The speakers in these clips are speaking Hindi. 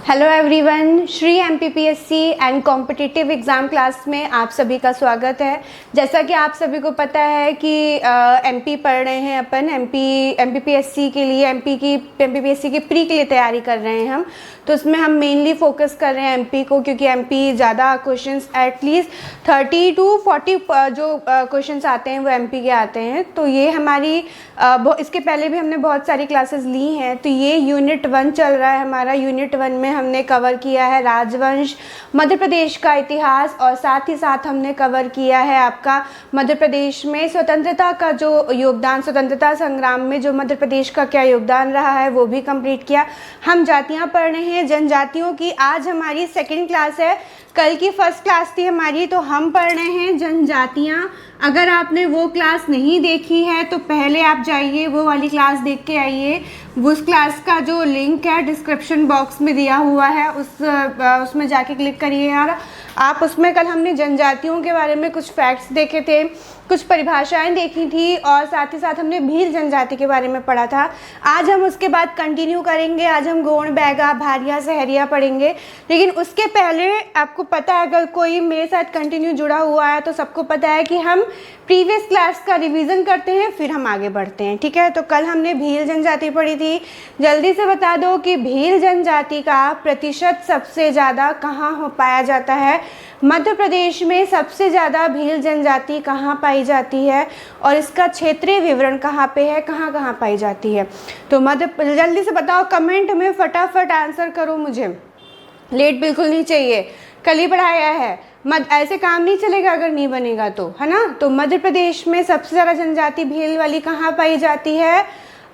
Hello everyone, Shri MPPSC and competitive exam class में आप सभी का स्वागत है। जैसा कि आप सभी को पता है कि एमपी पढ़ रहे हैं अपन, एमपीपीएससी के लिए एमपीपीएससी की प्री के लिए तैयारी कर रहे हैं हम। तो उसमें हम मेनली फोकस कर रहे हैं एमपी को, क्योंकि एमपी ज़्यादा क्वेश्चंस एटलीस्ट 30 to 40 जो क्वेश्चंस आते हैं वो एमपी के आते हैं। तो ये हमारी इसके पहले भी हमने बहुत सारी क्लासेस ली हैं। तो ये यूनिट 1 चल रहा है हमारा। यूनिट 1 में हमने कवर किया है राजवंश, मध्य प्रदेश का इतिहास, और साथ ही साथ हमने कवर किया है आपका मध्य प्रदेश में स्वतंत्रता का जो योगदान, स्वतंत्रता संग्राम में जो मध्य प्रदेश का क्या योगदान रहा है वो भी कंप्लीट किया। हम जातियां पढ़ रहे हैं जनजातियों की। आज हमारी सेकंड क्लास है, कल की फर्स्ट क्लास थी हमारी, तो हम पढ़ रहे हैं जनजातियां। अगर आपने वो क्लास नहीं देखी है तो पहले आप जाइए वो वाली क्लास देख के आइए। उस क्लास का जो लिंक है डिस्क्रिप्शन बॉक्स में दिया हुआ है, उसमें जाके क्लिक करिए यार। आप उसमें कल हमने जनजातियों के बारे में कुछ फैक्ट्स देखे थे, कुछ परिभाषाएं देखी थी, और साथ ही साथ हमने भील जनजाति के बारे में पढ़ा था। आज हम उसके बाद कंटिन्यू करेंगे। आज हम गोंड, बैगा, भारिया, सहरिया पढ़ेंगे। लेकिन उसके पहले आपको पता है, अगर कोई मेरे साथ कंटिन्यू जुड़ा हुआ है तो सबको पता है कि हम प्रीवियस क्लास का रिवीजन करते हैं, फिर हम आगे बढ़ते हैं। ठीक है, तो कल हमने भील जनजाति पढ़ी थी। जल्दी से बता दो कि भील जनजाति का प्रतिशत सबसे ज़्यादा कहाँ हो पाया जाता है। मध्य प्रदेश में सबसे ज़्यादा भील जनजाति कहाँ पाई जाती है, और इसका क्षेत्रीय विवरण कहाँ पे है, कहाँ कहाँ पाई जाती है। तो जल्दी से बताओ, कमेंट में फटाफट आंसर करो, मुझे लेट बिल्कुल नहीं चाहिए। कल ही पढ़ाया है, ऐसे काम नहीं चलेगा अगर नहीं बनेगा तो, है ना। तो मध्य प्रदेश में सबसे ज़्यादा जनजाति भील वाली कहाँ पाई जाती है?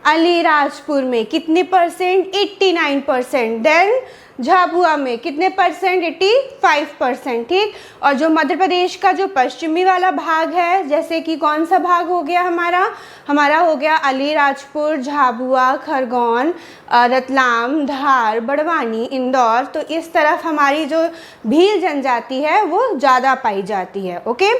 अलीराजपुर में। कितने परसेंट? 89%। देन झाबुआ में कितने परसेंट? 85%। ठीक। और जो मध्य प्रदेश का जो पश्चिमी वाला भाग है, जैसे कि कौन सा भाग हो गया हमारा हो गया अलीराजपुर, झाबुआ, खरगोन, रतलाम, धार, बड़वानी, इंदौर। तो इस तरफ हमारी जो भील जनजाति है वो ज़्यादा पाई जाती है। ओके,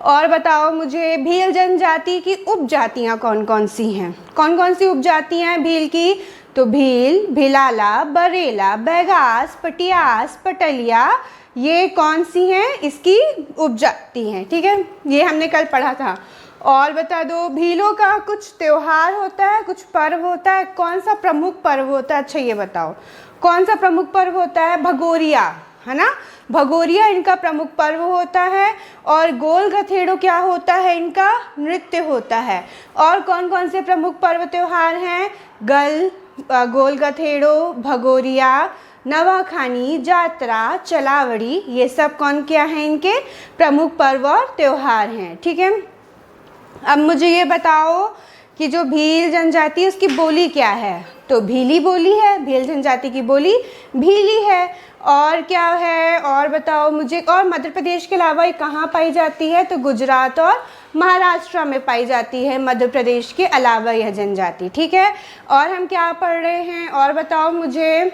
और बताओ मुझे भील जनजाति की उपजातियाँ कौन कौन सी हैं? कौन कौन सी उपजातियाँ हैं भील की? तो भील, भिलाला, बरेला, बैगास, पटियास, पटलिया, ये कौन सी हैं? इसकी उपजाति हैं। ठीक है, ये हमने कल पढ़ा था। और बता दो, भीलों का कुछ त्योहार होता है, कुछ पर्व होता है। कौन सा प्रमुख पर्व होता है? अच्छा ये बताओ, कौन सा प्रमुख पर्व होता है? भगोरिया, है ना। भगोरिया इनका प्रमुख पर्व होता है। और गोल गथेड़ो क्या होता है? इनका नृत्य होता है। और कौन कौन से प्रमुख पर्व त्योहार हैं? गोल गथेड़ो, भगोरिया, नवाखानी, जात्रा, चलावड़ी, ये सब कौन क्या है? इनके प्रमुख पर्व और त्योहार हैं। ठीक है, अब मुझे ये बताओ कि जो भील जनजाति है उसकी बोली क्या है? तो भीली बोली है। भील जनजाति की बोली भीली है। और क्या है? और बताओ मुझे। और मध्य प्रदेश के अलावा ये कहाँ पाई जाती है? तो गुजरात और महाराष्ट्र में पाई जाती है, मध्य प्रदेश के अलावा यह जनजाति। ठीक है, और हम क्या पढ़ रहे हैं? और बताओ मुझे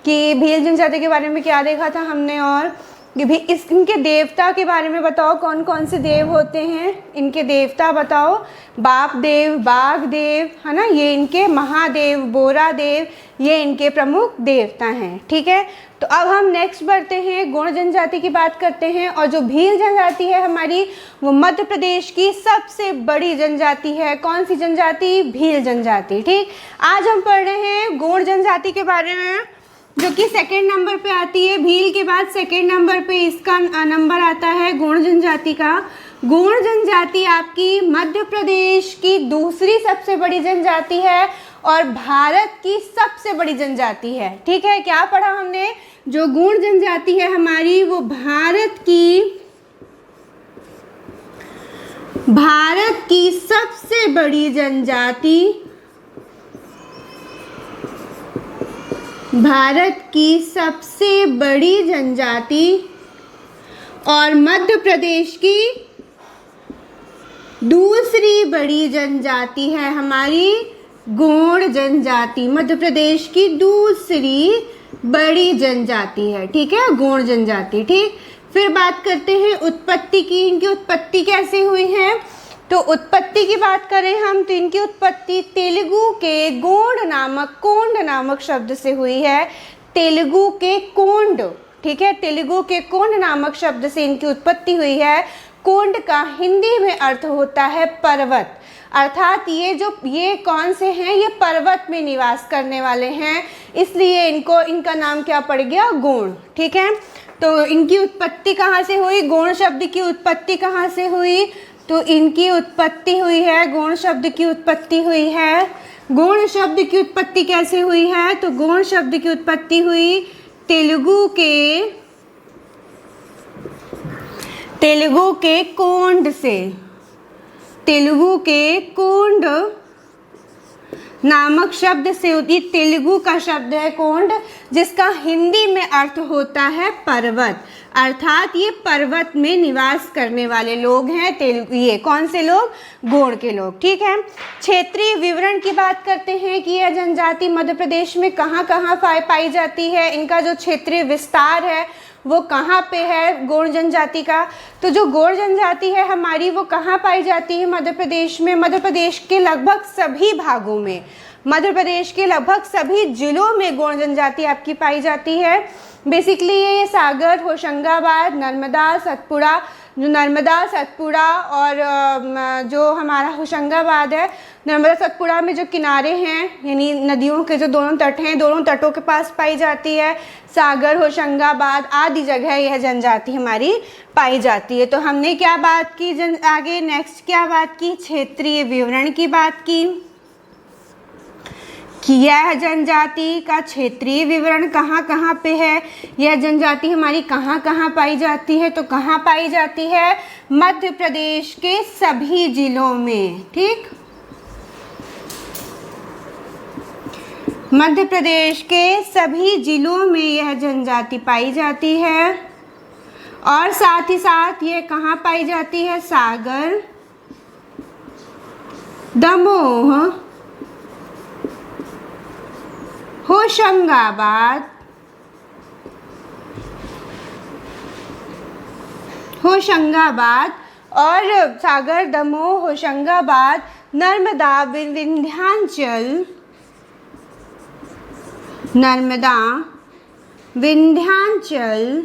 कि भील जनजाति के बारे में क्या देखा था हमने, और भी इनके देवता के बारे में बताओ। कौन कौन से देव होते हैं इनके? देवता बताओ। बाप देव, बाघ देव, है ना, ये इनके महादेव, बोरा देव, ये इनके प्रमुख देवता हैं। ठीक है, तो अब हम नेक्स्ट बढ़ते हैं, गोंड जनजाति की बात करते हैं। और जो भील जनजाति है हमारी, वो मध्य प्रदेश की सबसे बड़ी जनजाति है। कौन सी जनजाति? भील जनजाति। ठीक, आज हम पढ़ रहे हैं गोंड जनजाति के बारे में, जो कि सेकेंड नंबर पे आती है। भील के बाद सेकेंड नंबर पे इसका नंबर आता है गोंड जनजाति का। गोंड जनजाति आपकी मध्य प्रदेश की दूसरी सबसे बड़ी जनजाति है और भारत की सबसे बड़ी जनजाति है। ठीक है, क्या पढ़ा हमने? जो गोंड जनजाति है हमारी, वो भारत की सबसे बड़ी जनजाति, भारत की सबसे बड़ी जनजाति, और मध्य प्रदेश की दूसरी बड़ी जनजाति है हमारी गोंड जनजाति। मध्य प्रदेश की दूसरी बड़ी जनजाति है। ठीक है, गोंड जनजाति। ठीक, फिर बात करते हैं उत्पत्ति की। इनकी उत्पत्ति कैसे हुई है? तो उत्पत्ति की बात करें हम तो इनकी उत्पत्ति तेलुगु के कोंड नामक शब्द से हुई है। तेलुगु के कोंड, ठीक है, तेलुगु के कोंड नामक शब्द से इनकी उत्पत्ति हुई है। कोंड का हिंदी में अर्थ होता है पर्वत, अर्थात ये कौन से हैं, ये पर्वत में निवास करने वाले हैं, इसलिए इनका नाम क्या पड़ गया, गोंड। ठीक है, तो इनकी उत्पत्ति कहाँ से हुई, गोंड शब्द की उत्पत्ति कहाँ से हुई, तो इनकी उत्पत्ति हुई है, गोंड शब्द की उत्पत्ति हुई है। गोंड शब्द की उत्पत्ति कैसे हुई है, तो गोंड शब्द की उत्पत्ति हुई तेलुगु के कोंड से, तेलुगु के कोंड नामक शब्द से होती। तेलुगु का शब्द है कोंड, जिसका हिंदी में अर्थ होता है पर्वत, अर्थात ये पर्वत में निवास करने वाले लोग हैं। तेलुगु, ये कौन से लोग, गोंड के लोग। ठीक है, क्षेत्रीय विवरण की बात करते हैं कि यह जनजाति मध्य प्रदेश में कहाँ कहाँ पाई जाती है, इनका जो क्षेत्रीय विस्तार है वो कहाँ पे है गोंड जनजाति का। तो जो गोंड जनजाति है हमारी वो कहाँ पाई जाती है, मध्य प्रदेश में। मध्य प्रदेश के लगभग सभी भागों में, मध्य प्रदेश के लगभग सभी जिलों में गोंड जनजाति आपकी पाई जाती है। बेसिकली ये सागर, होशंगाबाद, नर्मदा, सतपुड़ा, जो नर्मदा, सतपुड़ा और जो हमारा होशंगाबाद है, नर्मदा सतपुड़ा में जो किनारे हैं, यानी नदियों के जो दोनों तट हैं, दोनों तटों के पास पाई जाती है। सागर, होशंगाबाद आदि जगह यह जनजाति हमारी पाई जाती है। तो हमने क्या बात की, आगे नेक्स्ट क्या बात की, क्षेत्रीय विवरण की बात की कि यह जनजाति का क्षेत्रीय विवरण कहाँ कहाँ पे है, यह जनजाति हमारी कहाँ कहाँ पाई जाती है, तो कहाँ पाई जाती है, मध्य प्रदेश के सभी जिलों में। ठीक, मध्य प्रदेश के सभी जिलों में यह जनजाति पाई जाती है। और साथ ही साथ ये कहाँ पाई जाती है, सागर, दमोह, होशंगाबाद, और सागर, दमोह, होशंगाबाद, नर्मदा, विंध्याचल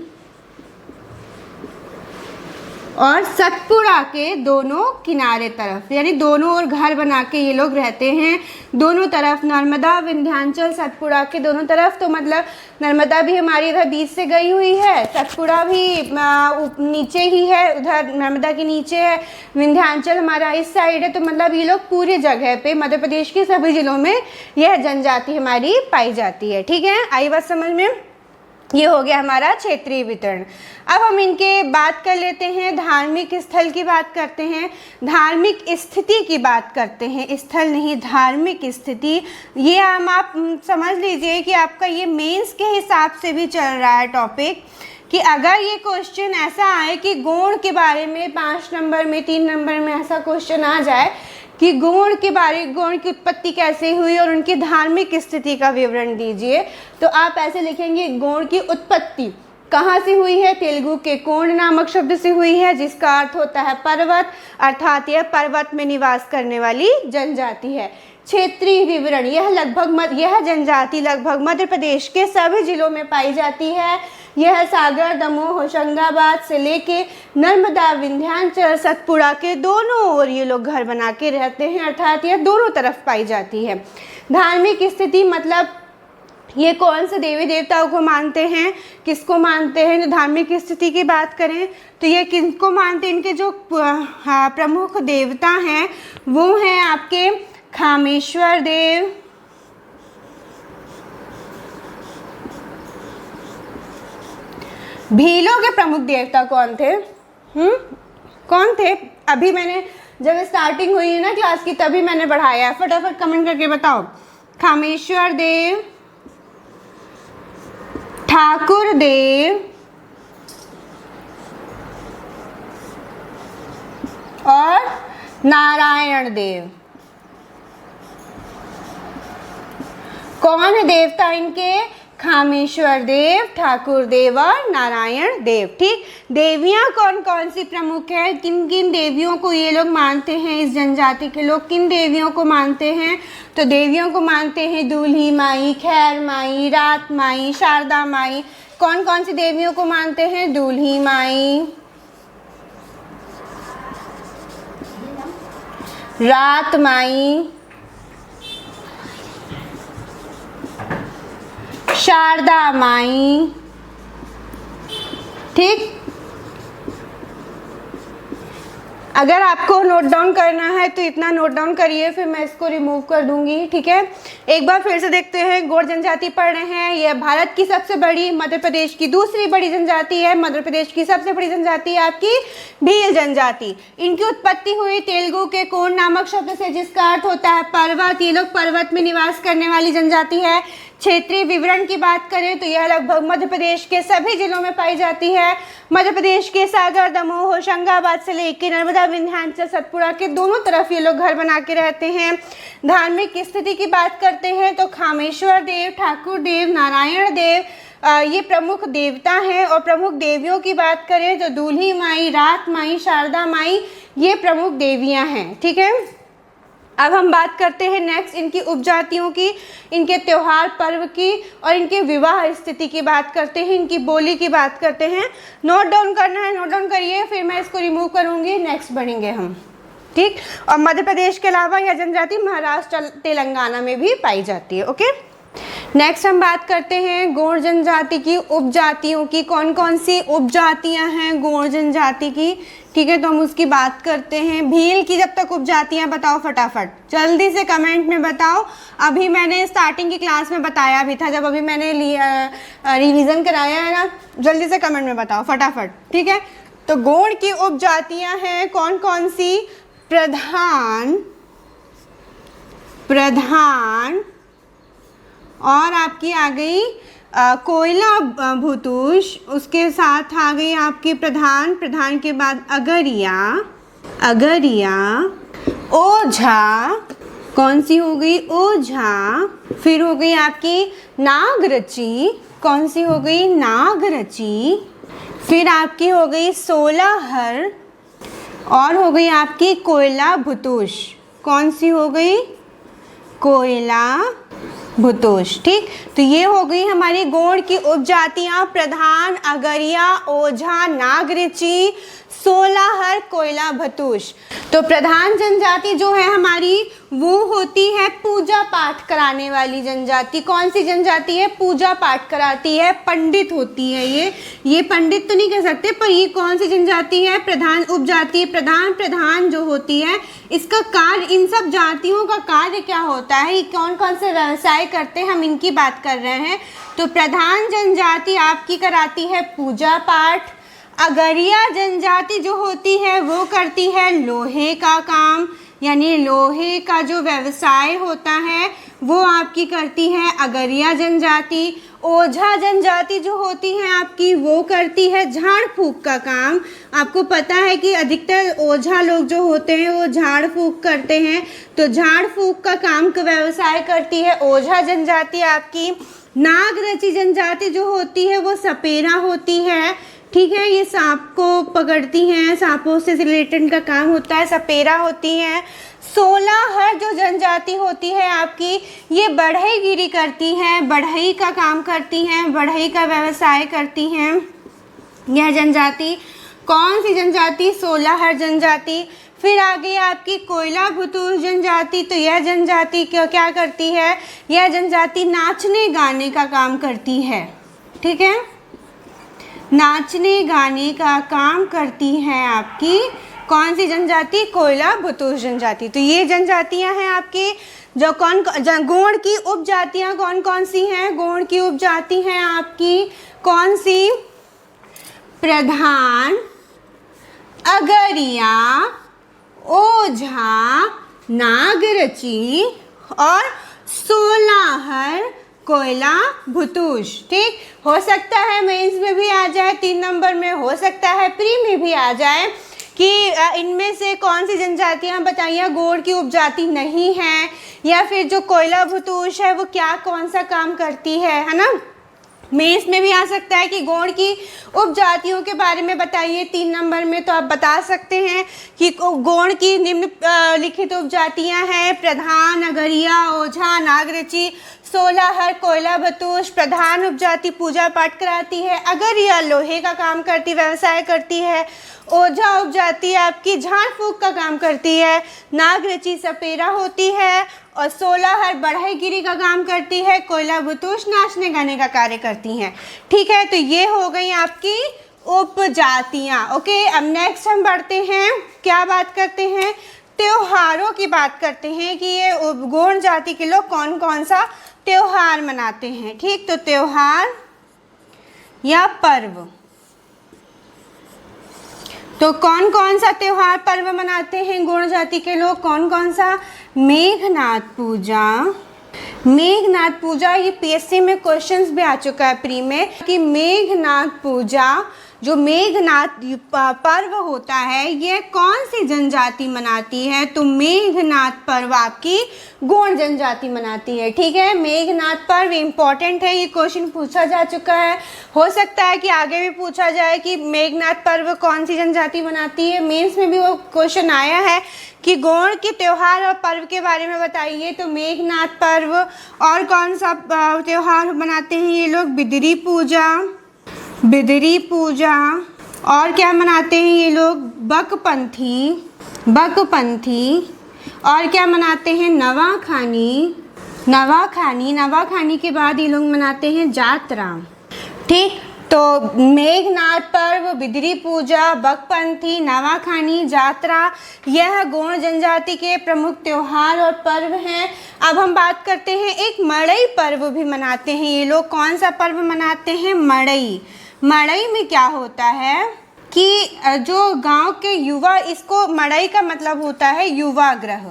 और सतपुड़ा के दोनों किनारे तरफ, यानी दोनों ओर घर बना के ये लोग रहते हैं, दोनों तरफ, नर्मदा, विंध्याचल, सतपुड़ा के दोनों तरफ। तो मतलब नर्मदा भी हमारी इधर बीच से गई हुई है, सतपुड़ा भी नीचे ही है, उधर नर्मदा के नीचे है, विंध्याचल हमारा इस साइड है। तो मतलब ये लोग पूरी जगह पे मध्य प्रदेश के सभी जिलों में यह जनजाति हमारी पाई जाती है। ठीक है, आई बात समझ में, ये हो गया हमारा क्षेत्रीय वितरण। अब हम इनके बात कर लेते हैं, धार्मिक स्थल की बात करते हैं, धार्मिक स्थिति की बात करते हैं, स्थल नहीं धार्मिक स्थिति। ये आप समझ लीजिए कि आपका ये मेंस के हिसाब से भी चल रहा है टॉपिक, कि अगर ये क्वेश्चन ऐसा आए कि गोंड के बारे में 5 नंबर में 3 नंबर में ऐसा क्वेश्चन आ जाए कि गोंड की उत्पत्ति कैसे हुई और उनकी धार्मिक स्थिति का विवरण दीजिए, तो आप ऐसे लिखेंगे, गोंड की उत्पत्ति कहाँ से हुई है, तेलुगु के कोंड नामक शब्द से हुई है, जिसका अर्थ होता है पर्वत, अर्थात यह पर्वत में निवास करने वाली जनजाति है। क्षेत्रीय विवरण, यह जनजाति लगभग मध्य प्रदेश के सभी जिलों में पाई जाती है। यह सागर, दमोह, होशंगाबाद से लेके नर्मदा, विंध्याचल, सतपुड़ा के दोनों ओर ये लोग घर बना के रहते हैं, अर्थात यह दोनों तरफ पाई जाती है। धार्मिक स्थिति मतलब ये कौन से देवी देवताओं को मानते हैं, किसको मानते हैं। जो धार्मिक स्थिति की बात करें तो ये किनको मानते हैं, इनके जो प्रमुख देवता हैं वो हैं आपके खामेश्वर देव, भीलों के प्रमुख देवता कौन थे, कौन थे, अभी मैंने जब स्टार्टिंग हुई है ना क्लास की तभी मैंने बढ़ाया, फटाफट कमेंट करके बताओ। खामेश्वर देव, ठाकुर देव और नारायण देव। कौन है देवता इनके, खामेश्वर देव, ठाकुर देव और नारायण देव। ठीक, देवियाँ कौन कौन सी प्रमुख है, किन किन देवियों को ये लोग मानते हैं, इस जनजाति के लोग किन देवियों को मानते हैं? तो देवियों को मानते हैं दूल्ही माई, खैर माई, रात माई, शारदा माई। कौन कौन सी देवियों को मानते हैं? दूल्ही माई, रात माई, शारदा माई। ठीक, अगर आपको नोट डाउन करना है तो इतना नोट डाउन करिए, फिर मैं इसको रिमूव कर दूंगी। ठीक है, एक बार फिर से देखते हैं। गौड़ जनजाति पढ़ रहे हैं। यह भारत की सबसे बड़ी, मध्य प्रदेश की दूसरी बड़ी जनजाति है। मध्य प्रदेश की सबसे बड़ी जनजाति है आपकी भील जनजाति। इनकी उत्पत्ति हुई तेलुगु के कोण नामक शब्द से, जिसका अर्थ होता है पर्वत। ये लोग पर्वत में निवास करने वाली जनजाति है। क्षेत्रीय विवरण की बात करें तो यह लगभग मध्य प्रदेश के सभी जिलों में पाई जाती है। मध्य प्रदेश के सागर, दमोह, होशंगाबाद से लेकर नर्मदा, विंध्याचल, सतपुड़ा के दोनों तरफ ये लोग घर बना के रहते हैं। धार्मिक स्थिति की बात करते हैं तो खामेश्वर देव, ठाकुर देव, नारायण देव ये प्रमुख देवता हैं। और प्रमुख देवियों की बात करें तो दूल्ही माई, रात माई, शारदा माई ये प्रमुख देवियां हैं। ठीक है, अब हम बात करते हैं नेक्स्ट इनकी उपजातियों की, इनके त्योहार पर्व की और इनके विवाह स्थिति की बात करते हैं, इनकी बोली की बात करते हैं। नोट डाउन करना है, नोट डाउन करिए, फिर मैं इसको रिमूव करूंगी, नेक्स्ट बढ़ेंगे हम। ठीक, और मध्य प्रदेश के अलावा यह जनजाति महाराष्ट्र, तेलंगाना में भी पाई जाती है। ओके, नेक्स्ट हम बात करते हैं गौड़ जनजाति की उपजातियों की। कौन कौन सी उपजातियां हैं गौड़ जनजाति की? ठीक है, तो हम उसकी बात करते हैं। भील की जब तक उपजातियां बताओ फटाफट, जल्दी से कमेंट में बताओ। अभी मैंने स्टार्टिंग की क्लास में बताया भी था, जब अभी मैंने रिवीजन कराया है ना, जल्दी से कमेंट में बताओ फटाफट। ठीक है, तो गौड़ की उपजातियां हैं कौन कौन सी? प्रधान और आपकी आ गई कोयला भूतूष, उसके साथ आ गई आपकी प्रधान के बाद अगरिया, ओझा, कौन सी हो गई? ओझा। फिर हो गई आपकी नागरची, कौन सी हो गई? नागरची। फिर आपकी हो गई सोलाहर और हो गई आपकी कोयला भूतूष, कौन सी हो गई? कोयला भूतोष। ठीक, तो ये हो गई हमारी गौड़ की उपजातियां, प्रधान, अगरिया, ओझा, नागरिची, सोलाहर, कोयला भूतोष। तो प्रधान जनजाति जो है हमारी वो होती है पूजा पाठ कराने वाली जनजाति। कौन सी जनजाति है? पूजा पाठ कराती है, पंडित होती है ये पंडित तो नहीं कह सकते, पर ये कौन सी जनजाति है? प्रधान उपजाति। प्रधान जो होती है, इसका कार्य, इन सब जातियों का कार्य क्या होता है, ये कौन कौन से व्यवसाय करते हैं, हम इनकी बात कर रहे हैं। तो प्रधान जनजाति आपकी कराती है पूजा पाठ। अगरिया जनजाति जो होती है वो करती है लोहे का काम, यानी लोहे का जो व्यवसाय होता है वो आपकी करती है अगरिया जनजाति। ओझा जनजाति जो होती है आपकी वो करती है झाड़ फूक का काम। आपको पता है कि अधिकतर ओझा लोग जो होते हैं वो झाड़ फूक करते हैं, तो झाड़ फूक का काम का व्यवसाय करती है ओझा जनजाति आपकी। नागरची जनजाति जो होती है वो सपेरा होती है। ठीक है, ये सांप को पकड़ती हैं, सांपों से रिलेटेड का काम होता है, सपेरा होती हैं। सोलाहर जो जनजाति होती है आपकी, ये बढ़ईगिरी करती हैं, बढ़ई का काम करती हैं, बढ़ई का व्यवसाय करती हैं। यह जनजाति कौन सी जनजाति? सोलाहर जनजाति। फिर आ गई आपकी कोयला भूतूष जनजाति। तो यह जनजाति क्या करती है? यह जनजाति नाचने गाने का काम करती है। ठीक है, नाचने गाने का काम करती है आपकी कौन सी जनजाति? कोयला भूतूष जनजाति। तो ये जनजातियां हैं आपकी जो गौड़ की उपजातियां कौन कौन सी हैं? गौड़ की उपजाति हैं आपकी कौन सी? प्रधान, अगरिया, ओझा, नागरची और सोलाहर, कोयला भूतूष। ठीक, हो सकता है मेंस में भी आ जाए, 3 नंबर में, हो सकता है प्री में भी आ जाए कि इनमें से कौन सी जनजातियां बताइए गौड़ की उपजाति नहीं है, या फिर जो कोयला भूतूष है वो क्या कौन सा काम करती है ना। मेंस में भी आ सकता है कि गौड़ की उपजातियों के बारे में बताइए 3 नंबर में, तो आप बता सकते हैं कि गौड़ की निम्नलिखित उपजातियां हैं प्रधान, अगरिया, ओझा, नागरची, सोलाहर, कोयला बतूश। प्रधान उपजाति पूजा पाठ कराती है, अगरिया लोहे का काम करती, व्यवसाय करती है। ओझा उपजाति आपकी झाड़ फूक का काम करती है। नागरची सपेरा होती है और सोलाहर बढ़ईगिरी का काम करती है। कोयला बतूश नाचने गाने का कार्य करती हैं। ठीक है, तो ये हो गई आपकी उपजातियाँ। ओके, अब नेक्स्ट हम बढ़ते हैं, क्या बात करते हैं, त्योहारों की बात करते हैं कि ये गौड़ जाति के लोग कौन कौन सा त्योहार मनाते हैं। ठीक, तो त्योहार या पर्व, तो कौन कौन सा त्योहार पर्व मनाते हैं गौड़ जाति के लोग, कौन कौन सा। मेघनाथ पूजा, मेघनाथ पूजा ये पीएससी में क्वेश्चंस भी आ चुका है प्री में कि मेघनाथ पूजा जो मेघनाथ पर्व होता है ये कौन सी जनजाति मनाती है, तो मेघनाथ पर्व आपकी गौड़ जनजाति मनाती है। ठीक है, मेघनाथ पर्व इम्पॉर्टेंट है, ये क्वेश्चन पूछा जा चुका है, हो सकता है कि आगे भी पूछा जाए कि मेघनाथ पर्व कौन सी जनजाति मनाती है। मेंस में भी वो क्वेश्चन आया है कि गौड़ के त्योहार और पर्व के बारे में बताइए, तो मेघनाथ पर्व और कौन सा त्योहार मनाते हैं ये लोग, बिदरी पूजा, बिदरी पूजा, और क्या मनाते हैं ये लोग, बकपंथी, बकपंथी, और क्या मनाते हैं, नवाखानी, नवाखानी, नवाखानी के बाद ये लोग मनाते हैं जात्रा। ठीक, तो मेघनाथ पर्व, बिदरी पूजा, बकपंथी, नवाखानी, जात्रा, यह गौड़ जनजाति के प्रमुख त्योहार और पर्व हैं। अब हम बात करते हैं, एक मड़ई पर्व भी मनाते हैं ये लोग। कौन सा पर्व मनाते हैं, मड़ई। मड़ई में क्या होता है कि जो गांव के युवा, इसको मड़ई का मतलब होता है युवा गृह,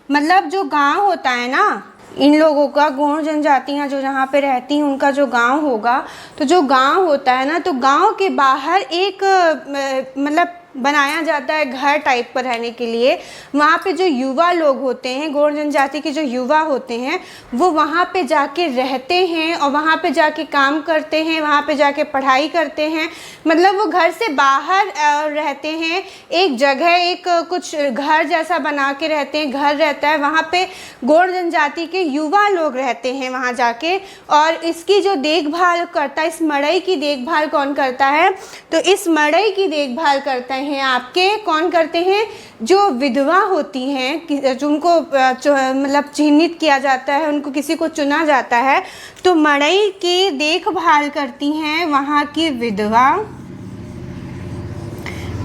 मतलब जो गांव होता है ना इन लोगों का, गौड़ जनजातियाँ जो जहाँ पे रहती हैं उनका जो गांव होगा, तो जो गांव होता है ना, तो गांव के बाहर एक मतलब बनाया जाता है घर टाइप पर रहने के लिए। वहाँ पे जो युवा लोग होते हैं, गौड़ जनजाति के जो युवा होते हैं, वो वहाँ पे जाके रहते हैं और वहाँ पे जाके काम करते हैं, वहाँ पे जाके पढ़ाई करते हैं, मतलब वो घर से बाहर रहते हैं। एक जगह, एक कुछ घर जैसा बना के रहते हैं, घर रहता है, वहाँ पे गौड़ जनजाति के युवा लोग रहते हैं वहाँ जाके। और इसकी जो देखभाल करता है, इस मड़ई की देखभाल कौन करता है, तो इस मड़ई की देखभाल करता हैं आपके, कौन करते हैं, जो विधवा होती हैं, जो उनको मतलब चिन्हित किया जाता है, उनको किसी को चुना जाता है, तो मड़ई की देखभाल करती हैं वहाँ की विधवा।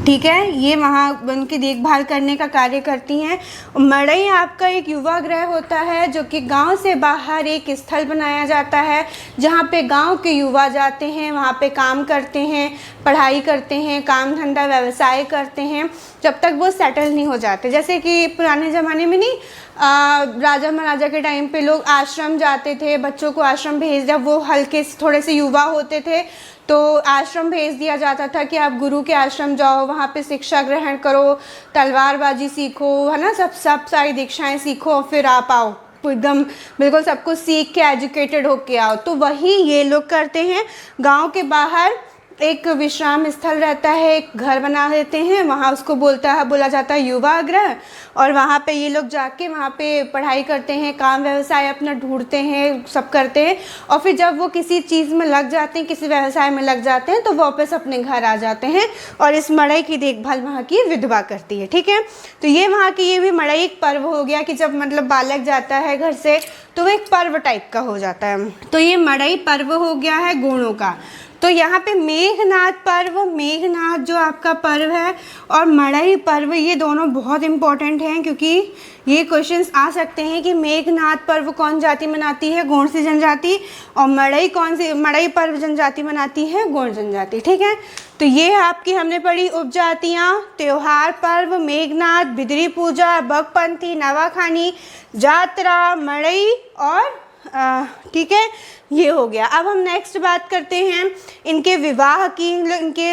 ठीक है, ये वहाँ उनकी देखभाल करने का कार्य करती हैं। मड़ई आपका एक युवा गृह होता है जो कि गांव से बाहर एक स्थल बनाया जाता है जहाँ पे गांव के युवा जाते हैं, वहाँ पे काम करते हैं, पढ़ाई करते हैं, काम धंधा व्यवसाय करते हैं, जब तक वो सेटल नहीं हो जाते। जैसे कि पुराने ज़माने में नहीं, राजा महाराजा के टाइम पे लोग आश्रम जाते थे, बच्चों को आश्रम भेज दिया, वो हल्के थोड़े से युवा होते थे तो आश्रम भेज दिया जाता था कि आप गुरु के आश्रम जाओ, वहाँ पे शिक्षा ग्रहण करो, तलवारबाजी सीखो, है ना, सब सारी दीक्षाएं सीखो, फिर आप आओ एकदम बिल्कुल सब कुछ सीख के एजुकेटेड होके आओ। तो वही ये लोग करते हैं, गांव के बाहर एक विश्राम स्थल रहता है, एक घर बना देते हैं, वहाँ उसको बोला जाता है युवा गृह, और वहाँ पे ये लोग जाके वहाँ पे पढ़ाई करते हैं, काम व्यवसाय अपना ढूंढते हैं, सब करते हैं, और फिर जब वो किसी चीज़ में लग जाते हैं, किसी व्यवसाय में लग जाते हैं, तो वापस अपने घर आ जाते हैं और इस मड़ई की देखभाल वहाँ की विधवा करती है। ठीक है, तो ये वहाँ की ये भी मड़ई एक पर्व हो गया कि जब मतलब बालक जाता है घर से तो वो एक पर्व टाइप का हो जाता है। तो ये मड़ई पर्व हो गया है गौड़ों का। तो यहाँ पे मेघनाथ पर्व, मेघनाथ जो आपका पर्व है, और मड़ई पर्व, ये दोनों बहुत इम्पॉर्टेंट हैं क्योंकि ये क्वेश्चंस आ सकते हैं कि मेघनाथ पर्व कौन जाति मनाती है, गौड़ सी जनजाति, और मड़ई पर्व जनजाति मनाती है, गौड़ जनजाति। ठीक है, तो ये आपकी हमने पढ़ी उपजातियाँ, त्योहार, पर्व, मेघनाथ, बिदरी पूजा, बकपंथी, नवाखानी, जात्रा, मड़ई और ठीक है, ये हो गया। अब हम नेक्स्ट बात करते हैं इनके विवाह की, इनके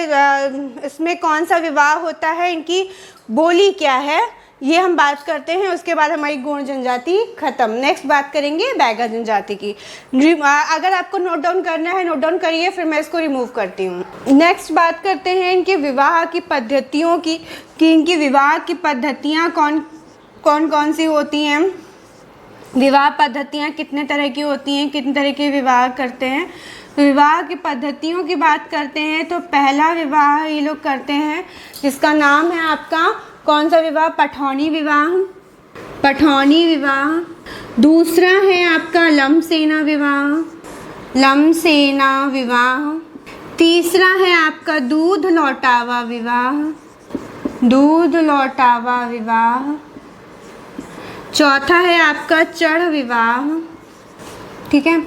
इसमें कौन सा विवाह होता है, इनकी बोली क्या है, ये हम बात करते हैं, उसके बाद हमारी गौण जनजाति खत्म। नेक्स्ट बात करेंगे बैगा जनजाति की। अगर आपको नोट डाउन करना है नोट डाउन करिए, फिर मैं इसको रिमूव करती हूँ। नेक्स्ट बात करते हैं इनके विवाह की पद्धतियों की, कि इनकी विवाह की पद्धतियाँ कौन कौन सी होती हैं, विवाह पद्धतियाँ कितने तरह की होती हैं, कितने तरह के विवाह करते हैं। तो विवाह की पद्धतियों की बात करते हैं तो पहला विवाह ये लोग करते हैं जिसका नाम है आपका कौन सा विवाह, पठौनी विवाह, पठौनी विवाह। दूसरा है आपका लमसेना विवाह, लमसेना विवाह। तीसरा है आपका दूध लौटावा विवाह, दूध लौटावा विवाह। चौथा है आपका चढ़ विवाह। ठीक है,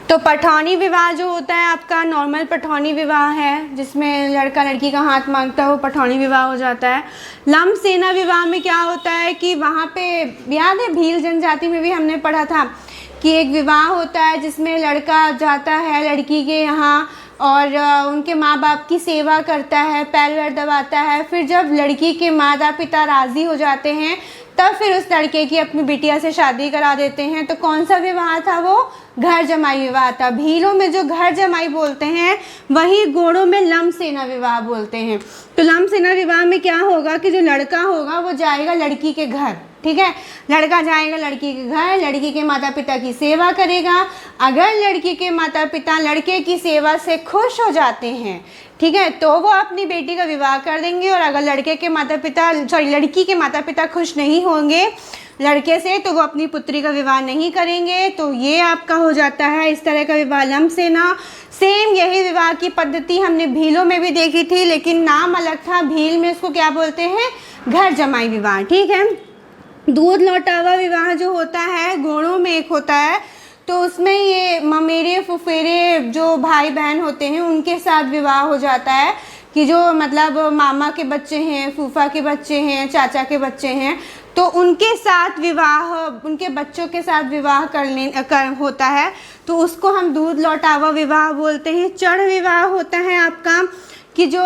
तो पठौनी विवाह जो होता है आपका नॉर्मल पठौनी विवाह है, जिसमें लड़का लड़की का हाथ मांगता है, वो पठौनी विवाह हो जाता है। लमसेना विवाह में क्या होता है कि वहाँ पे याद है भील जनजाति में भी हमने पढ़ा था कि एक विवाह होता है जिसमें लड़का जाता है लड़की के यहाँ और उनके माँ बाप की सेवा करता है, पैर वैर दबाता है। फिर जब लड़की के माता पिता राज़ी हो जाते हैं तब फिर उस लड़के की अपनी बिटिया से शादी करा देते हैं। तो कौन सा विवाह था वो, घर जमाई विवाह था। भीलों में जो घर जमाई बोलते हैं वही गोड़ों में लमसेना विवाह बोलते हैं। तो लमसेना विवाह में क्या होगा कि जो लड़का होगा वो जाएगा लड़की के घर, ठीक है, लड़का जाएगा लड़की के घर, लड़की के माता पिता की सेवा करेगा। अगर लड़की के माता पिता लड़के की सेवा से खुश हो जाते हैं, ठीक है, तो वो अपनी बेटी का विवाह कर देंगे। और अगर लड़की के माता पिता खुश नहीं होंगे लड़के से तो वो अपनी पुत्री का विवाह नहीं करेंगे। तो ये आपका हो जाता है इस तरह का विवाह लमसेना। सेम यही विवाह की पद्धति हमने भीलों में भी देखी थी, लेकिन नाम अलग था। भील में इसको क्या बोलते हैं, घर जमाई विवाह। ठीक है, दूध लौटावा विवाह जो होता है गोड़ों में एक होता है, तो उसमें ये ममेरे फुफेरे जो भाई बहन होते हैं उनके साथ विवाह हो जाता है कि जो मतलब मामा के बच्चे हैं, फूफा के बच्चे हैं, चाचा के बच्चे हैं, तो उनके साथ विवाह, उनके बच्चों के साथ विवाह होता है, तो उसको हम दूध लौटावा विवाह बोलते हैं। चढ़ विवाह होता है आपका कि जो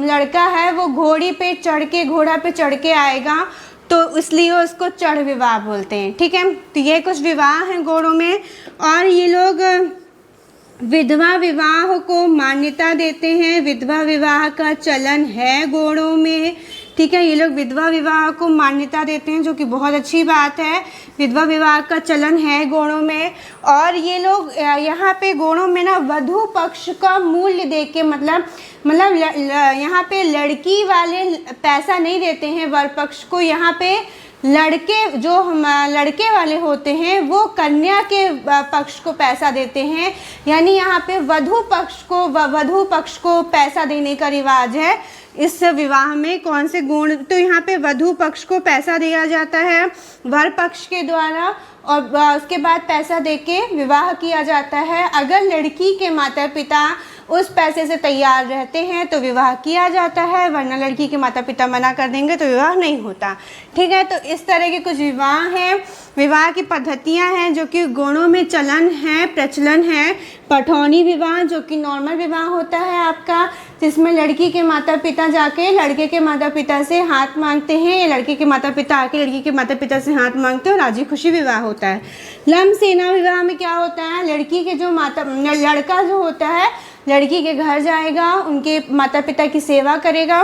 लड़का है वो घोड़ी पे चढ़ के, घोड़ा पे चढ़ के आएगा, तो इसलिए उसको चढ़ विवाह बोलते हैं। ठीक है, तो ये कुछ विवाह हैं गोड़ों में। और ये लोग विधवा विवाह को मान्यता देते हैं, विधवा विवाह का चलन है गोड़ों में। ठीक है, ये लोग विधवा विवाह को मान्यता देते हैं, जो कि बहुत अच्छी बात है। विधवा विवाह का चलन है गोड़ों में। और ये लोग यहाँ पे गोड़ों में ना वधू पक्ष का मूल्य दे के, मतलब यहाँ पे लड़की वाले पैसा नहीं देते हैं वर पक्ष को, यहाँ पे लड़के जो हम लड़के वाले होते हैं वो कन्या के पक्ष को पैसा देते हैं। यानी यहाँ पे वधू पक्ष को पैसा देने का रिवाज है इस विवाह में। कौन से गुण, तो यहाँ पे वधू पक्ष को पैसा दिया जाता है वर पक्ष के द्वारा, और उसके बाद पैसा देके विवाह किया जाता है। अगर लड़की के माता पिता उस पैसे से तैयार रहते हैं तो विवाह किया जाता है, वरना लड़की के माता पिता मना कर देंगे तो विवाह नहीं होता। ठीक है, तो इस तरह के कुछ विवाह हैं, विवाह की पद्धतियां हैं जो कि गुणों में चलन है, प्रचलन है। पठौनी विवाह जो कि नॉर्मल विवाह होता है आपका, जिसमें लड़की के माता पिता जाके लड़के के माता पिता से हाथ मांगते हैं, या लड़के के माता पिता आके लड़की के माता पिता से हाथ मांगते हैं और राजी खुशी विवाह होता है। लमसेना विवाह में क्या होता है, लड़की के जो लड़का जो होता है लड़की के घर जाएगा, उनके माता पिता की सेवा करेगा,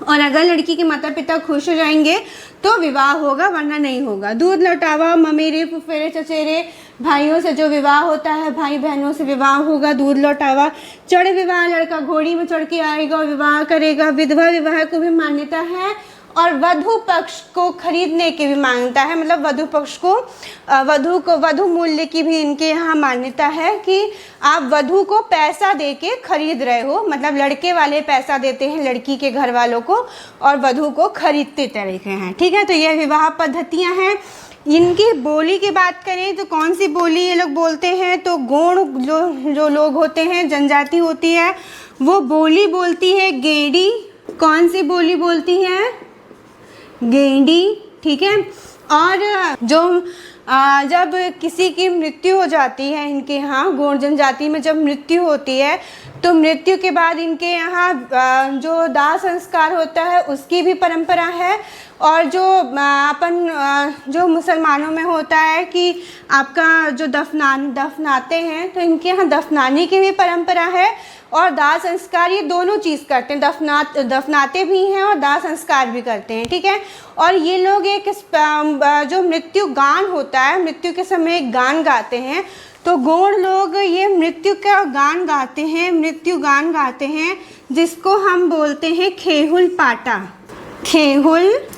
और अगर लड़की के माता पिता खुश हो जाएंगे तो विवाह होगा, वरना नहीं होगा। दूध लौटावा ममेरे फुफेरे चचेरे भाइयों से जो विवाह होता है, भाई बहनों से विवाह होगा, दूध लौटावा। चढ़ विवाह, लड़का घोड़ी में चढ़ के आएगा और विवाह करेगा। विधवा विवाह को भी मान्यता है, और वधू पक्ष को खरीदने की भी मान्यता है, मतलब वधू पक्ष को वधू मूल्य की भी इनके यहाँ मान्यता है कि आप वधू को पैसा देके खरीद रहे हो, मतलब लड़के वाले पैसा देते हैं लड़की के घर वालों को और वधू को खरीदते तरीके हैं। ठीक है, तो ये विवाह पद्धतियाँ हैं। इनकी बोली की बात करें तो कौन सी बोली ये लोग बोलते हैं, तो गौड़ जो लोग होते हैं, जनजाति होती है, वो बोली बोलती है गेंडी। कौन सी बोली बोलती है, गेंडी। ठीक है, और जो जब किसी की मृत्यु हो जाती है, इनके यहाँ गौड़ जनजाति में जब मृत्यु होती है तो मृत्यु के बाद इनके यहाँ जो दाह संस्कार होता है उसकी भी परंपरा है। और जो जो मुसलमानों में होता है कि आपका जो दफनाते हैं, तो इनके यहाँ दफनाने की भी परंपरा है और दाह संस्कार, ये दोनों चीज़ करते हैं, दफनाते भी हैं और दाह संस्कार भी करते हैं, ठीक है। और ये लोग एक जो मृत्यु गान होता है, मृत्यु के समय एक गान गाते हैं, तो गौड़ लोग ये मृत्यु का गान गाते हैं जिसको हम बोलते हैं खेहुल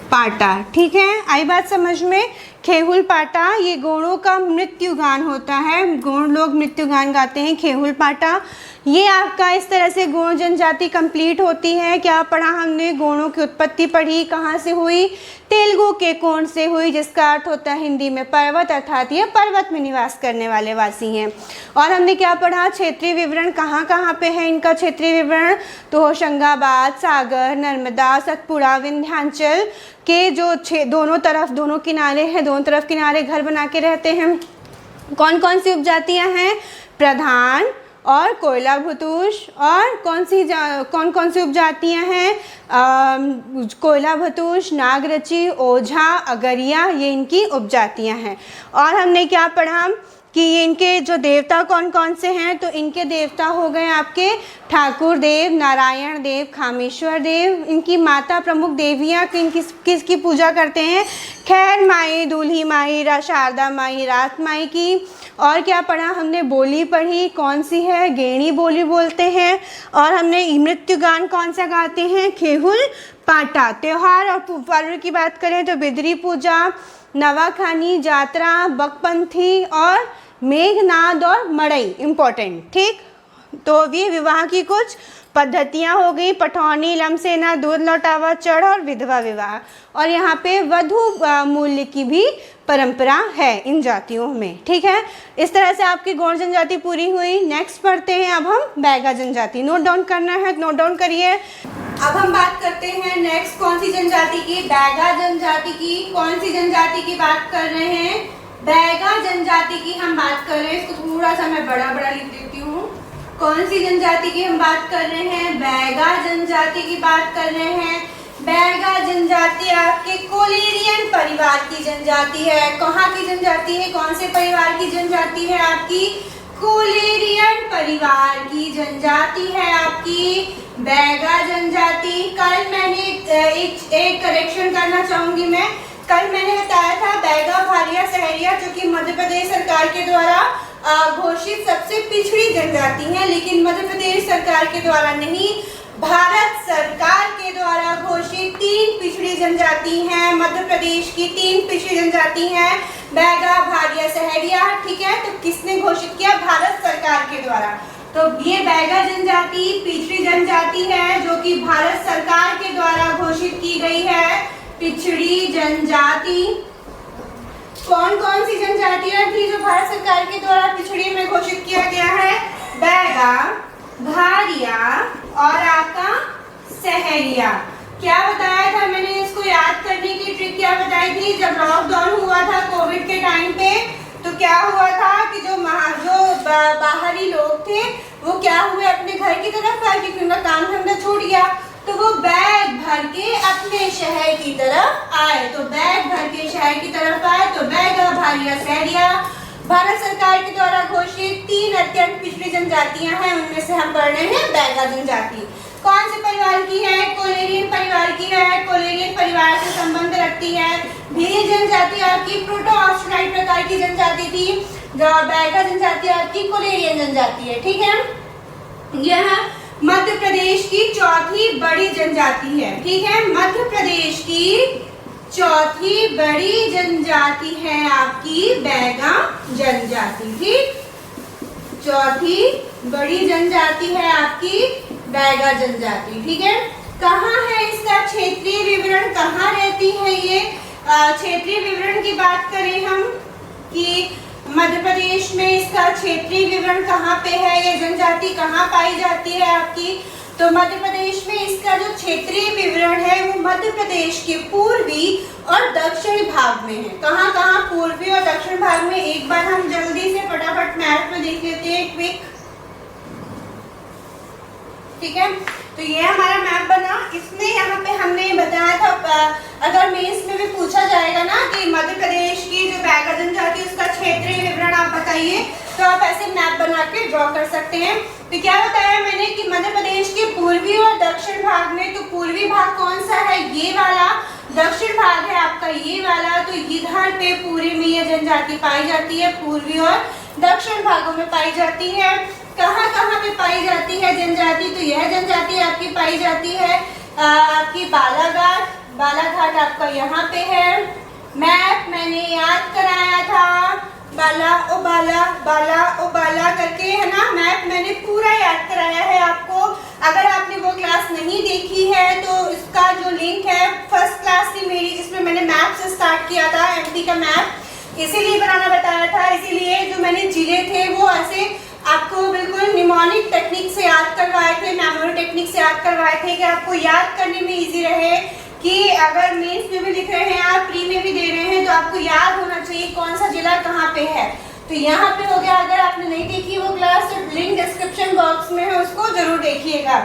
पाटा, ठीक है। आई बात समझ में? खेहुल पाटा ये गौड़ों का मृत्यु गान होता है, गौड़ लोग मृत्यु गान गाते हैं, खेहुल पाटा। ये आपका इस तरह से गौड़ जनजाति कंप्लीट होती है। क्या पढ़ा हमने? गौड़ों की उत्पत्ति पढ़ी, कहाँ से हुई? तेलुगु के कोण से हुई, जिसका अर्थ होता है हिंदी में पर्वत, अर्थात ये पर्वत में निवास करने वाले वासी हैं। और हमने क्या पढ़ा? क्षेत्रीय विवरण कहाँ कहाँ पे है इनका क्षेत्रीय विवरण? तो होशंगाबाद, सागर, नर्मदा, सतपुड़ा, विंध्याचल के जो दोनों किनारे हैं, दोनों तरफ किनारे घर बना के रहते हैं। कौन कौन सी उपजातियां हैं? प्रधान और कोयला भूतूष। और कौन कौन सी उपजातियां हैं? कोयला भूतूष, नागरची, ओझा, अगरिया, ये इनकी उपजातियां हैं। और हमने क्या पढ़ा कि इनके जो देवता कौन कौन से हैं? तो इनके देवता हो गए आपके ठाकुर देव, नारायण देव, खामेश्वर देव। इनकी माता प्रमुख देवियाँ किसकी पूजा करते हैं? खैर माई, दूल्ही माई, शारदा माई, रात माई की। और क्या पढ़ा हमने? बोली पढ़ी, कौन सी है? गेणी बोली बोलते हैं। और हमने मृत्यु गान कौन सा गाते हैं? खेहुल पाटा। त्योहार और पर्व की बात करें तो बिदरी पूजा, नवाखानी, जात्रा, बकपंथी और मेघनाद और मड़ई इम्पोर्टेंट, ठीक। तो ये विवाह की कुछ पद्धतियाँ हो गई, पठौनी, लमसेना, दूध लौटावा, चढ़ और विधवा विवाह। और यहाँ पे वधु मूल्य की भी परंपरा है इन जातियों में, ठीक है। इस तरह से आपकी गौड़ जनजाति पूरी हुई। नेक्स्ट पढ़ते हैं अब हम बैगा जनजाति। नोट डाउन करना है, नोट डाउन करिए। अब हम बात करते हैं नेक्स्ट कौन सी जनजाति की? बैगा जनजाति की। कौन सी जनजाति की बात कर रहे हैं? बैगा जनजाति की हम बात कर रहे हैं। इसको थोड़ा सा मैं बड़ा लिख देती हूँ। कौन सी जनजाति की हम बात कर रहे हैं? बैगा जनजाति की बात कर रहे हैं। बैगा जनजाति आपके कोलेरियन परिवार की जनजाति है। कहाँ की जनजाति है? कौन से परिवार की जनजाति है? आपकी कोलेरियन परिवार की जनजाति है आपकी बैगा जनजाति। कल मैंने एक करेक्शन करना चाहूंगी मैं। कल मैंने बताया था बैगा, भारिया, सहरिया जो कि मध्य प्रदेश सरकार के द्वारा घोषित सबसे पिछड़ी जनजाति है, लेकिन मध्य प्रदेश सरकार के द्वारा नहीं, भारत सरकार के द्वारा घोषित 3 पिछड़ी जनजाति हैं। मध्य प्रदेश की 3 पिछड़ी जनजाति हैं, बैगा, भारिया, सहरिया, ठीक है। तो किसने घोषित किया? भारत सरकार के द्वारा। तो ये बैगा जनजाति पिछड़ी जनजाति है जो कि भारत सरकार के द्वारा घोषित की गई है पिछड़ी जनजाति। कौन कौन सी जनजातियां थी जो भारत सरकार के द्वारा पिछड़ी में घोषित किया गया है? बैगा, भारिया और आपका सहरिया। क्या बताया था मैंने? इसको याद करने की ट्रिक क्या बताई थी? जब लॉकडाउन हुआ था कोविड के टाइम पे, तो क्या हुआ था कि जो बाहरी लोग थे वो क्या हुए, अपने घर की तरफ आए क्योंकि उनका काम धंधा छूट गया, तो वो बैग भर के अपने शहर की तरफ आए। तो बैग भर के शहर की तरफ आए तो बैगा, भारिया, सहरिया भारत सरकार के द्वारा घोषित 3 अत्यंत पिछड़ी जनजातियां हैं। उनमें से हम पढ़ रहे हैं बैगा जनजाति। कौन से परिवार की है? कोलेरियन परिवार की है। कोलेरियन परिवार से संबंध रखती है। भील जनजाति आपकी प्रोटो ऑस्ट्रोलाइट प्रकार की जनजाति थी। बैगा जनजाति आपकी कोलेरियन जनजाति है, ठीक है। यह मध्य प्रदेश की 4थी बड़ी जनजाति है, ठीक है। मध्य प्रदेश की 4थी बड़ी जनजाति है आपकी बैगा जनजाति, ठीक। 4थी बड़ी जनजाति है आपकी बैगा जनजाति, ठीक है। कहाँ है इसका क्षेत्रीय विवरण? कहाँ रहती है ये? क्षेत्रीय विवरण की बात करें हम कि मध्य प्रदेश में इसका क्षेत्रीय विवरण कहाँ पे है? ये जनजाति कहाँ पाई जाती है आपकी? तो मध्य प्रदेश में इसका जो क्षेत्रीय विवरण है वो मध्य प्रदेश के पूर्वी और दक्षिणी भाग में है। कहाँ कहाँ पूर्वी और दक्षिण भाग में, एक बार हम जल्दी से फटाफट मैप में देख लेते हैं क्विक। ठीक है, तो ये हमारा मैप बना। इसमें यहाँ पे हमने बताया था, अगर मेंस में भी पूछा जाएगा ना कि मध्य प्रदेश की जो बैगा जनजाति उसका क्षेत्रीय विवरण आप बताइए, तो आप ऐसे मैप बना के ड्रॉ कर सकते हैं। तो क्या बताया मैंने कि मध्य प्रदेश के पूर्वी और दक्षिण भाग में, तो पूर्वी भाग कौन सा है, ये वाला। दक्षिण भाग है आपका ये वाला। तो इधर पे पूरे में ये जनजाति पाई जाती है, पूर्वी और दक्षिण भागों में पाई जाती है। कहाँ कहाँ पे पाई जाती है जनजाति, तो यह जनजाति आपकी पाई जाती है आपकी बालाघाट। बालाघाट आपका यहाँ पे है। मैप मैंने याद कराया था, बाला ओ बाला, बाला ओ बाला करके, है ना। मैप मैंने पूरा याद कराया है आपको। अगर आपने वो क्लास नहीं देखी है तो इसका जो लिंक है, फर्स्ट क्लास थी मेरी जिसमें मैंने मैप से स्टार्ट किया था, एमपी का मैप इसीलिए बनाना बताया था। इसीलिए जो मैंने जिले थे वो ऐसे आपको बिल्कुल निमोनिक टेक्निक से याद करवाए थे, मेमोरी टेक्निक से याद करवाए थे कि आपको याद करने में इजी रहे, कि अगर मेंस में भी लिख रहे हैं आप, प्री में भी दे रहे हैं, तो आपको याद होना चाहिए कौन सा जिला कहाँ पे है। तो यहाँ पे हो गया। अगर आपने नहीं देखी वो क्लास तो लिंक डिस्क्रिप्शन बॉक्स में है, उसको जरूर देखिएगा।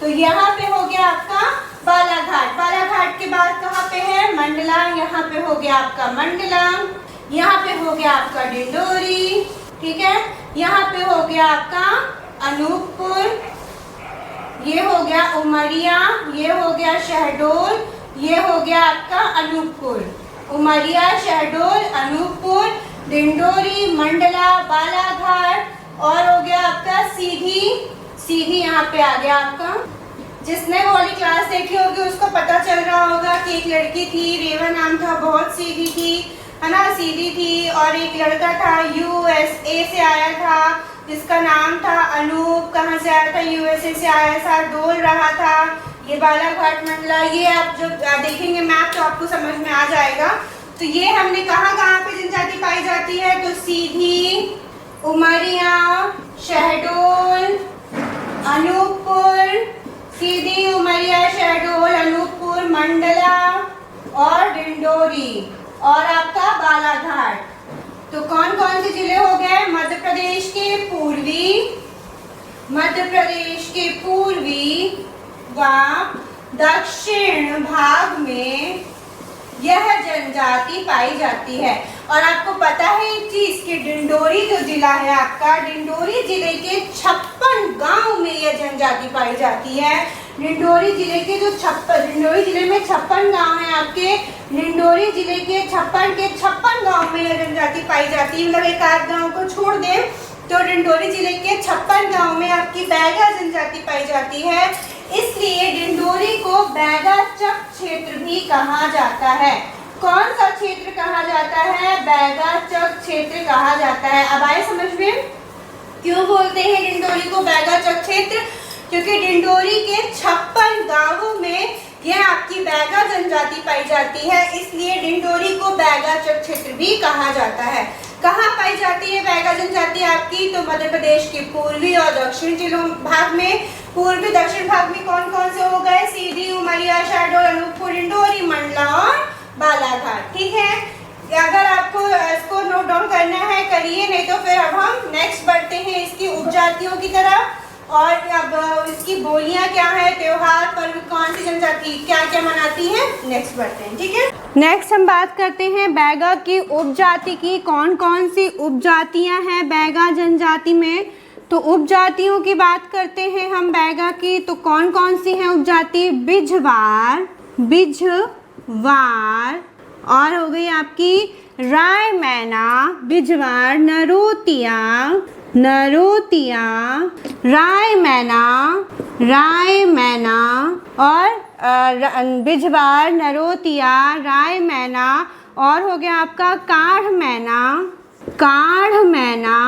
तो यहाँ पे हो गया आपका बालाघाट। बालाघाट के बाद कहाँ पे है, मंडला। यहाँ पे हो गया आपका मंडला। यहाँ पे हो गया आपका डिंडोरी। ठीक है, यहाँ पे हो गया आपका अनूपपुर, ये हो गया उमरिया, ये हो गया शहडोल, ये हो गया आपका अनूपपुर। उमरिया, शहडोल, अनूपपुर, डिंडोरी, मंडला, बालाघाट और हो गया आपका सीधी। सीधी यहाँ पे आ गया आपका। जिसने वो वाली क्लास देखी होगी उसको पता चल रहा होगा कि एक लड़की थी, रेवा नाम था, बहुत सीधी थी, है ना, सीधी थी। और एक लड़का था यूएसए से आया था जिसका नाम था अनूप। कहाँ से आया था, यूएसए से आया था, डोल रहा था। ये बालाघाट मंडला, ये आप जब देखेंगे मैप तो आपको समझ में आ जाएगा। तो ये हमने कहाँ कहाँ पे जनजाति पाई जाती है, तो सीधी, उमरिया, शहडोल, अनूपपुर, सीधी, उमरिया, शहडोल, अनूपपुर, मंडला और डिंडोरी और आपका बालाघाट। तो कौन कौन से जिले हो गए, मध्य प्रदेश के पूर्वी, मध्य प्रदेश के पूर्वी व दक्षिण भाग में यह जनजाति पाई जाती है। और आपको पता है एक चीज कि डिंडोरी जो जिला है आपका, डिंडोरी जिले के 56 गांव में यह जनजाति पाई जाती है। डिंडोरी जिले के जो डिंडोरी जिले में 56 गांव हैं आपके। डिंडोरी जिले के 56 गांव में यह जनजाति पाई जाती है। मतलब एक आध गांव को छोड़ दें तो डिंडोरी जिले के 56 गांव में आपकी बैगा जनजाति पाई जाती है। इसलिए डिंडोरी को बैगा चक क्षेत्र भी कहा जाता है। कौन सा क्षेत्र कहा जाता है, बैगा चक क्षेत्र कहा जाता है। अब आए समझ में क्यों बोलते हैं डिंडोरी को बैगा चक क्षेत्र, क्योंकि डिंडोरी के 56 गांवों में यह आपकी बैगा जनजाति पाई जाती है, इसलिए डिंडोरी को बैगा चक क्षेत्र भी कहा जाता है। कहाँ पाई जाती है बैगा जनजाति आपकी, तो मध्य प्रदेश के पूर्वी और दक्षिण जिलों भाग में। पूर्वी दक्षिण भाग में कौन कौन से हो गए, सीधी, उमरिया, शहडोल, अनूपपुर, डिंडोरी, मंडला और बालाघाट। ठीक है, अगर आपको इसको नोट डाउन करना है करिए, नहीं तो फिर अब हम नेक्स्ट बढ़ते हैं इसकी उपजातियों की तरफ। और अब इसकी बोलियां क्या है, त्योहार, पर्व, कौन सी जनजाति क्या क्या मनाती है, नेक्स्ट बढ़ते हैं। ठीक है, नेक्स्ट हम बात करते हैं बैगा की उपजाति की। कौन कौन सी उपजातियां हैं बैगा जनजाति में, तो उपजातियों की बात करते हैं हम बैगा की। तो कौन कौन सी हैं उपजाति, बिझवार, बिझवार और हो गई आपकी राय मैना, बिझवार, नरोतिया, नरोतिया, राय मैना, राय मैना और बिझवार, नरोतिया, राय मैना और हो गया आपका काढ़ मैना, काढ़ मैना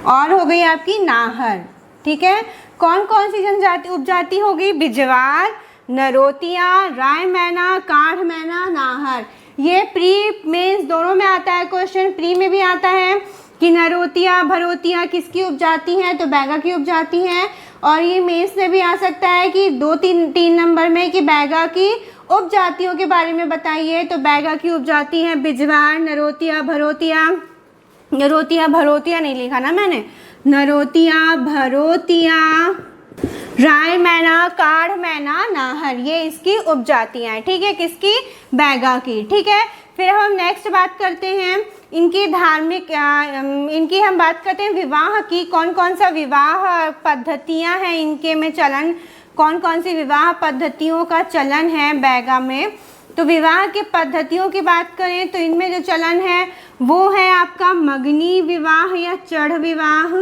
और हो गई आपकी नाहर। ठीक है, कौन कौन सी जनजाति उपजाति हो गई, बिझवार, नरोतिया, राय मैना, काढ़ मैना, नाहर। ये प्री मेंस दोनों में आता है क्वेश्चन। प्री में भी आता है कि नरोतिया भरोतिया किसकी उपजाति हैं, तो बैगा की उपजाति हैं। और ये मेंस में भी आ सकता है कि 2-3 नंबर में कि बैगा की उपजातियों के बारे में बताइए, तो बैगा की उपजाति है बिजवार, नरोतिया, भरोतिया। नरोतिया भरोतिया नहीं लिखा ना मैंने, नरोतिया, भरोतिया, राय मैना, काढ़ मैना, नाहर, ये इसकी उपजातियां हैं। ठीक है, किसकी, बैगा की। ठीक है, फिर हम नेक्स्ट बात करते हैं इनकी धार्मिक इनकी हम बात करते हैं विवाह की। कौन कौन सा विवाह पद्धतियां हैं इनके में चलन, कौन कौन सी विवाह पद्धतियों का चलन है बैगा में। तो विवाह के पद्धतियों की बात करें तो इनमें जो चलन है वो है आपका मगनी विवाह या चढ़ विवाह,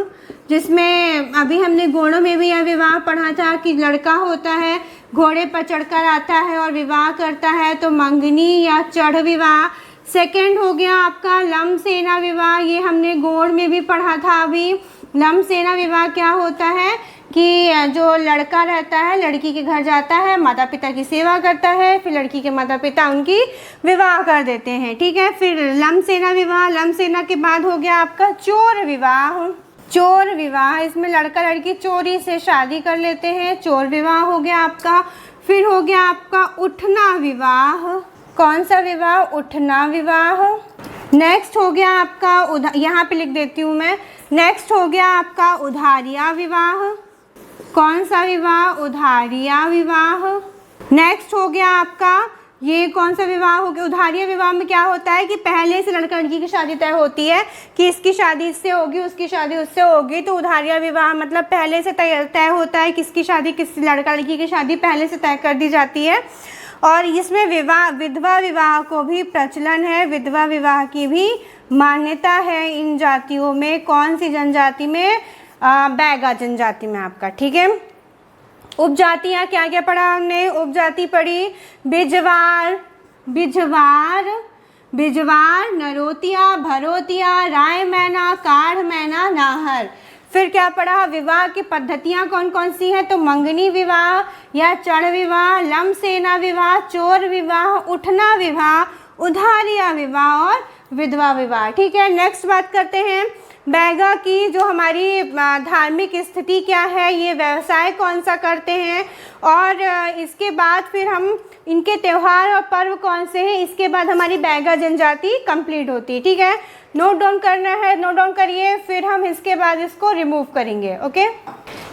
जिसमें अभी हमने घोड़ों में भी यह विवाह पढ़ा था कि लड़का होता है घोड़े पर चढ़कर आता है और विवाह करता है, तो मंगनी या चढ़ विवाह। सेकंड हो गया आपका लम सेना विवाह, ये हमने गोड़ में भी पढ़ा था अभी। लम सेना विवाह क्या होता है कि जो लड़का रहता है लड़की के घर जाता है, माता पिता की सेवा करता है, फिर लड़की के माता पिता उनकी विवाह कर देते हैं। ठीक है, फिर लम सेना विवाह। लम सेना के बाद हो गया आपका चोर विवाह। चोर विवाह, इसमें लड़का लड़की चोरी से शादी कर लेते हैं, चोर विवाह हो गया आपका। फिर हो गया आपका उठना विवाह। कौन सा विवाह, उठना विवाह। नेक्स्ट हो गया आपका यहाँ पे लिख देती हूँ मैं। नेक्स्ट हो गया आपका उधारिया विवाह। कौन सा विवाह, उधारिया विवाह। नेक्स्ट हो गया आपका ये कौन सा विवाह हो गया, उधारिया विवाह में क्या होता है कि पहले से लड़का लड़की की शादी तय होती है कि इसकी शादी इससे होगी, उसकी शादी उससे होगी। तो उधारिया विवाह मतलब पहले से तय होता है किसकी शादी, किस लड़का लड़की की शादी पहले से तय कर दी जाती है। और इसमें विधवा विवाह को भी प्रचलन है, विधवा विवाह की भी मान्यता है इन जातियों में। कौन सी जनजाति में, बैगा जनजाति में आपका। ठीक है, उपजातियाँ क्या क्या पढ़ा हमने, उपजाति पढ़ी बिजवार, बिजवार, बिजवार, नरोतिया, भरोतिया, राय मैना, काढ़ मैना, नाहर। फिर क्या पढ़ा, विवाह की पद्धतियाँ कौन कौन सी हैं, तो मंगनी विवाह या चढ़ विवाह, लम सेना विवाह, चोर विवाह, उठना विवाह, उधारिया विवाह और विधवा विवाह। ठीक है, नेक्स्ट बात करते हैं बैगा की जो हमारी धार्मिक स्थिति क्या है, ये व्यवसाय कौन सा करते हैं, और इसके बाद फिर हम इनके त्यौहार और पर्व कौन से हैं, इसके बाद हमारी बैगा जनजाति कंप्लीट होती है। ठीक है, नोट डाउन करना है, नोट डाउन करिए, फिर हम इसके बाद इसको रिमूव करेंगे। ओके,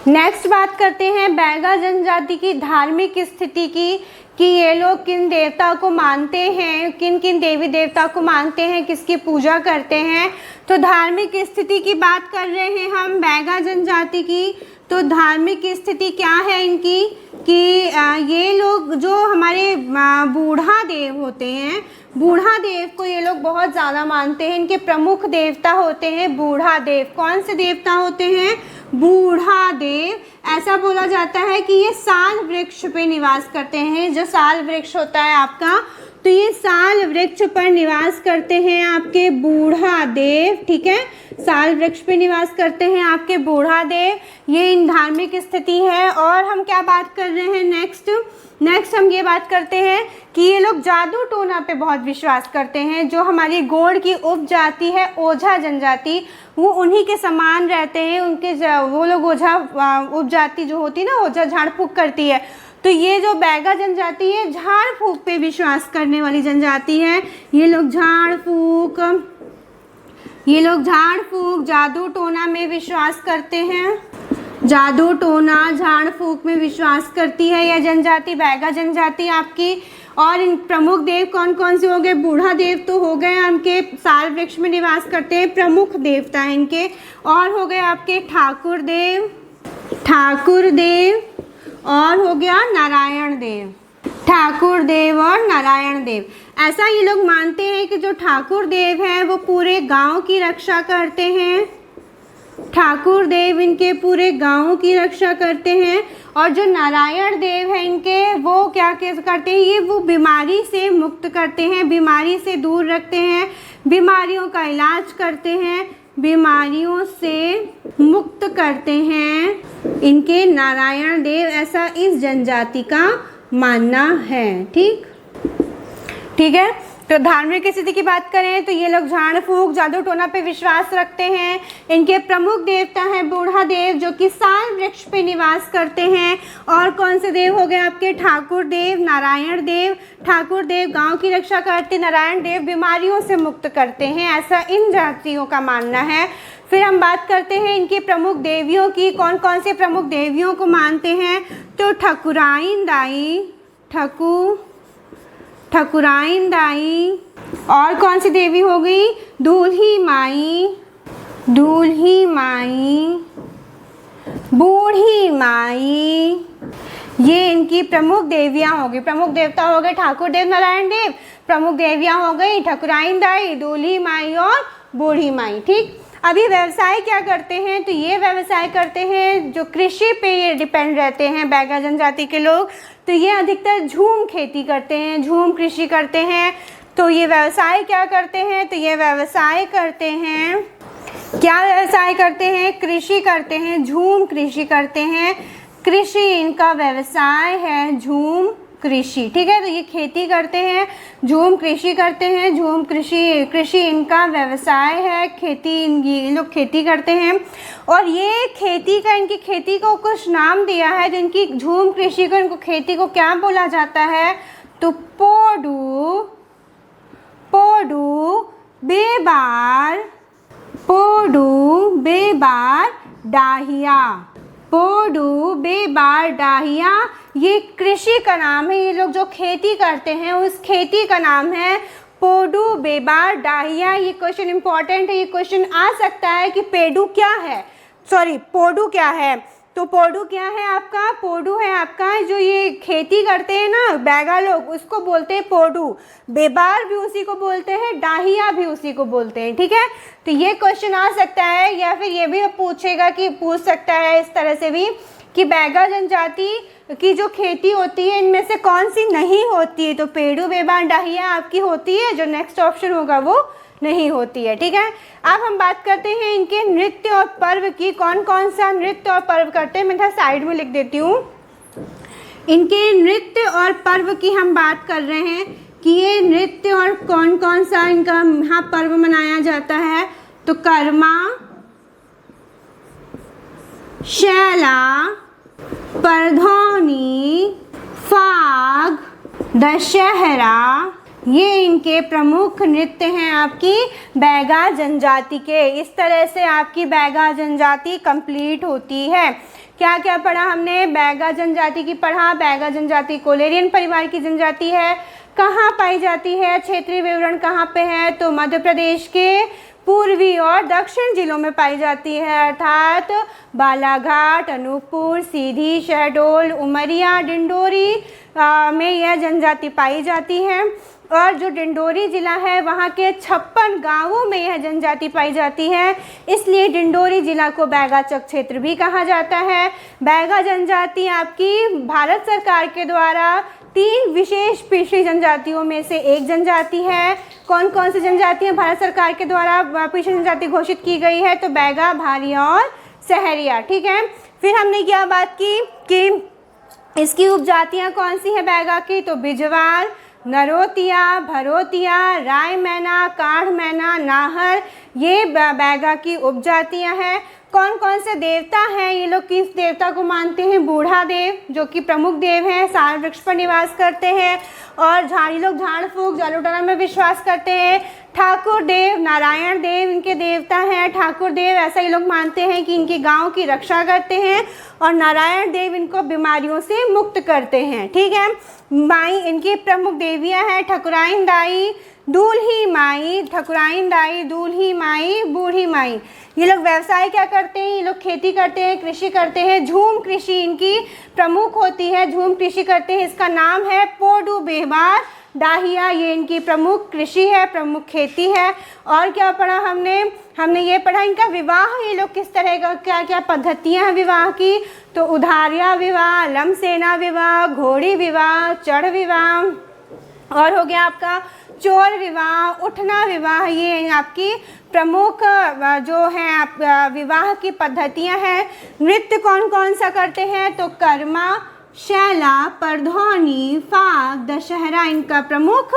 नेक्स्ट बात करते हैं बैगा जनजाति की धार्मिक स्थिति की कि ये लोग किन देवता को मानते हैं, किन किन देवी देवता को मानते हैं, किसकी पूजा करते हैं। तो धार्मिक स्थिति की बात कर रहे हैं हम बैगा जनजाति की। तो धार्मिक स्थिति क्या है इनकी कि ये लोग जो हमारे बूढ़ा देव होते हैं, बूढ़ा देव को ये लोग बहुत ज़्यादा मानते हैं। इनके प्रमुख देवता होते हैं बूढ़ा देव। कौन से देवता होते हैं, बूढ़ा देव। ऐसा बोला जाता है कि ये साल वृक्ष पे निवास करते हैं। जो साल वृक्ष होता है आपका, तो ये साल वृक्ष पर निवास करते हैं आपके बूढ़ा देव। ठीक है, साल वृक्ष पे निवास करते हैं आपके बूढ़ा देव। ये इन धार्मिक स्थिति है। और हम क्या बात कर रहे हैं नेक्स्ट हम ये बात करते हैं कि ये लोग जादू टोना पे बहुत विश्वास करते हैं। जो हमारी गोंड की उपजाति है ओझा जनजाति, वो उन्हीं के समान रहते हैं। उनके वो लोग ओझा उपजाति जो होती है ना, ओझा झाड़ फूक करती है। तो ये जो बैगा जनजाति है झाड़ फूक पे विश्वास करने वाली जनजाति है। ये लोग झाड़ फूक जादू टोना में विश्वास करते हैं। जादू टोना झाड़ फूक में विश्वास करती है यह जनजाति, बैगा जनजाति आपकी। और इन प्रमुख देव कौन कौन से हो गए, बूढ़ा देव तो हो गए, उनके साल वृक्ष में निवास करते हैं, प्रमुख देवता हैं इनके। और हो गए आपके ठाकुर देव, और हो गया नारायण देव, ठाकुर देव और नारायण देव। ऐसा ये लोग मानते हैं कि जो ठाकुर देव हैं वो पूरे गांव की रक्षा करते हैं। ठाकुर देव इनके पूरे गांव की रक्षा करते हैं। और जो नारायण देव हैं इनके, वो क्या करते हैं, ये वो बीमारी से मुक्त करते हैं, बीमारी से दूर रखते हैं, बीमारियों का इलाज करते हैं, बीमारियों से मुक्त करते हैं इनके नारायण देव। ऐसा इस जनजाति का मानना है। ठीक है, तो धार्मिक स्थिति की बात करें तो ये लोग झाड़ फूक जादू टोना पे विश्वास रखते हैं। इनके प्रमुख देवता हैं बूढ़ा देव जो कि साल वृक्ष पे निवास करते हैं। और कौन से देव हो गए आपके? ठाकुर देव, नारायण देव। ठाकुर देव गांव की रक्षा करते, नारायण देव बीमारियों से मुक्त करते हैं, ऐसा इन जातियों का मानना है। फिर हम बात करते हैं इनके प्रमुख देवियों की। कौन कौन से प्रमुख देवियों को मानते हैं? तो ठकुराइन दाई, ठकुराइन दाई। और कौन सी देवी हो गई? दूल्ही माई, दूल्ही माई, बूढ़ी माई। ये इनकी प्रमुख देवियाँ हो गई। प्रमुख देवता हो गए ठाकुर देव, नारायण देव। प्रमुख देवियाँ हो गई ठकुराइन दाई, दूल्ही माई और बूढ़ी माई। ठीक, अभी व्यवसाय क्या करते हैं? तो ये व्यवसाय करते हैं जो कृषि पे ये डिपेंड रहते हैं बैगा जनजाति के लोग। तो ये अधिकतर झूम खेती करते हैं, झूम कृषि करते हैं। तो ये व्यवसाय क्या करते हैं? तो ये व्यवसाय करते हैं, क्या व्यवसाय करते हैं? कृषि करते हैं, झूम कृषि करते हैं। कृषि इनका व्यवसाय है, झूम कृषि। ठीक है, तो ये खेती करते हैं, झूम कृषि करते हैं। झूम कृषि इनका व्यवसाय है, खेती ये लोग खेती करते हैं। और ये खेती का, इनकी खेती को कुछ नाम दिया है। जो इनकी झूम कृषि को, इनको खेती को क्या बोला जाता है? तो पोडू, पोडू बेबार, पोडू बेबार डाहिया, पोडू बेबार डाहिया। ये कृषि का नाम है। ये लोग जो खेती करते हैं उस खेती का नाम है पोडू बेबार डाहिया। ये क्वेश्चन इंपॉर्टेंट है, ये क्वेश्चन आ सकता है कि पेडू क्या है, सॉरी पोडू क्या है। तो पोडू क्या है आपका? पोडू है आपका जो ये खेती करते हैं ना बैगा लोग, उसको बोलते हैं पोडू। बेबार भी उसी को बोलते हैं, डाहिया भी उसी को बोलते हैं। ठीक है, तो ये क्वेश्चन आ सकता है। या फिर ये भी पूछेगा कि पूछ सकता है इस तरह से भी कि बैगा जनजाति की जो खेती होती है इनमें से कौन सी नहीं होती है? तो पेडू बेबार डाहिया आपकी होती है, जो नेक्स्ट ऑप्शन होगा वो नहीं होती है। ठीक है, अब हम बात करते हैं इनके नृत्य और पर्व की। कौन कौन सा नृत्य और पर्व करते हैं? मैं थोड़ा साइड में लिख देती हूँ। इनके नृत्य और पर्व की हम बात कर रहे हैं कि ये नृत्य और कौन कौन सा इनका यहाँ पर्व मनाया जाता है। तो कर्मा, शैला, परधौनी, फाग, दशहरा, ये इनके प्रमुख नृत्य हैं आपकी बैगा जनजाति के। इस तरह से आपकी बैगा जनजाति कंप्लीट होती है। क्या क्या पढ़ा हमने? बैगा जनजाति की पढ़ा। बैगा जनजाति कोलेरियन परिवार की जनजाति है। कहाँ पाई जाती है? क्षेत्रीय विवरण कहाँ पे है? तो मध्य प्रदेश के पूर्वी और दक्षिण जिलों में पाई जाती है, अर्थात बालाघाट, अनूपपुर, सीधी, शहडोल, उमरिया, डिंडोरी में यह जनजाति पाई जाती है। और जो डिंडोरी जिला है वहाँ के 56 गांवों में यह जनजाति पाई जाती है, इसलिए डिंडोरी जिला को बैगाचक क्षेत्र भी कहा जाता है। बैगा जनजाति आपकी भारत सरकार के द्वारा 3 विशेष पिछड़ी जनजातियों में से एक जनजाति है। कौन कौन सी जनजातियाँ भारत सरकार के द्वारा पिछड़ी जनजाति घोषित की गई है? तो बैगा, भारिया और सहरिया। ठीक है, फिर हमने क्या बात की कि इसकी उपजातियाँ कौन सी है बैगा की? तो बिजवार, नरोतिया, भरोतिया, राय मैना, काढ़ मैना, नाहर, ये बैगा की उपजातियाँ हैं। कौन कौन से देवता हैं? ये लोग किस देवता को मानते हैं? बूढ़ा देव जो कि प्रमुख देव हैं, साल वृक्ष पर निवास करते हैं। और झाड़ी लोग झाड़ फूक जालूटना में विश्वास करते हैं। ठाकुर देव, नारायण देव इनके देवता हैं। ठाकुर देव ऐसा ये लोग मानते हैं कि इनके गांव की रक्षा करते हैं, और नारायण देव इनको बीमारियों से मुक्त करते हैं। ठीक है, माई इनकी प्रमुख देवियां हैं ठकुराइन दाई, दूल्ही माई, ठकुराइन दाई, दूल्ही माई, बूढ़ी माई। ये लोग व्यवसाय क्या करते हैं? ये लोग खेती करते हैं, कृषि करते हैं। झूम कृषि इनकी प्रमुख होती है, झूम कृषि करते हैं। इसका नाम है पोडू बेबार डाहिया। ये इनकी प्रमुख कृषि है, प्रमुख खेती है। और क्या पढ़ा हमने? हमने ये पढ़ा इनका विवाह, ये लोग किस तरह का, क्या क्या पद्धतियाँ हैं विवाह की? तो उधारिया विवाह, लमसेना विवाह, घोड़ी विवाह, चढ़ विवाह, और हो गया आपका चोर विवाह, उठना विवाह। ये आपकी प्रमुख जो है आप विवाह की पद्धतियां हैं। नृत्य कौन कौन सा करते हैं? तो कर्मा, शैला, परधौनी, फाग, दशहरा इनका प्रमुख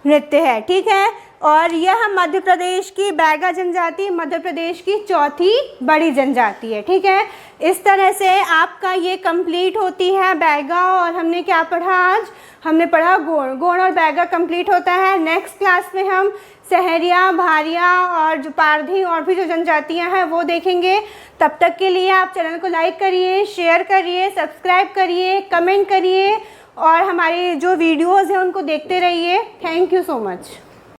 नृत्य है। ठीक है, और यह मध्य प्रदेश की बैगा जनजाति मध्य प्रदेश की चौथी बड़ी जनजाति है। ठीक है, इस तरह से आपका ये कंप्लीट होती है बैगा। और हमने क्या पढ़ा आज? हमने पढ़ा गोंड। गोंड और बैगा कंप्लीट होता है। नेक्स्ट क्लास में हम सहरिया, भारिया और जो पारधी और भी जो जनजातियां हैं वो देखेंगे। तब तक के लिए आप चैनल को लाइक करिए, शेयर करिए, सब्सक्राइब करिए, कमेंट करिए और हमारे जो वीडियोज़ हैं उनको देखते रहिए। Thank you so much.